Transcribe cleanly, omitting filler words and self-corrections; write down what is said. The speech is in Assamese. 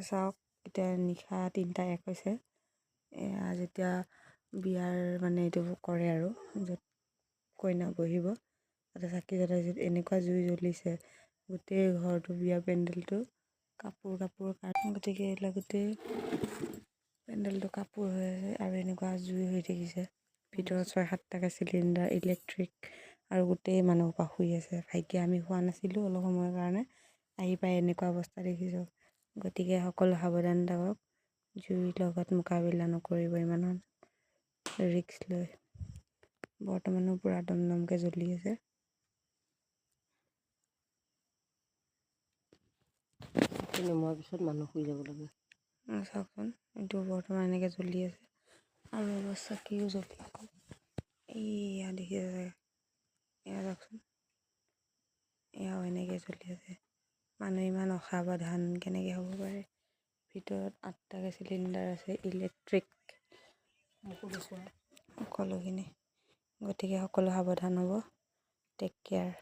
চাওক এতিয়া নিশা 3:01 হৈছে। এয়া যেতিয়া বিয়াৰ মানে এইটো কৰে আৰু য'ত কইনা বহিব তাতে চাকি জ্বলাইছে, এনেকুৱা জুই জ্বলিছে গোটেই ঘৰটো, বিয়া পেণ্ডেলটো কাপোৰ গতিকে এইবিলাক গোটেই পেণ্ডেলটো কাপোৰ হৈ আছে আৰু এনেকুৱা জুই হৈ থাকিছে। ভিতৰত 6-7টাকৈ চিলিণ্ডাৰ ইলেক্ট্ৰিক আৰু গোটেই মানুহসোপা শুই আছে। ভাগ্যে আমি শুৱা নাছিলোঁ অলপ সময়ৰ কাৰণে, আহি পাই এনেকুৱা অৱস্থা দেখিছোঁ। গতিকে সকলো সাৱধান থাকক, জুইৰ লগত মোকাবিলা নকৰিব ইমান ৰিস্ক লৈ। বৰ্তমানো পূৰা দমদমকৈ জ্বলি আছে। নমাৰ পিছত মানুহ শুই যাব লাগে। চাওকচোন, এইটো বৰ্তমান এনেকৈ জ্বলি আছে আৰু অৱস্থা কিও জ্বলি আছে। এয়া দেখিছে চাগে, এয়া চাওকচোন, এয়াও এনেকৈ জ্বলি আছে। মানুহ ইমান অসাৱধান কেনেকৈ হ'ব পাৰে। ভিতৰত 8টাকৈ চিলিণ্ডাৰ আছে ইলেক্ট্ৰিক সকলোখিনি। গতিকে সকলো সাৱধান হ'ব। Take care.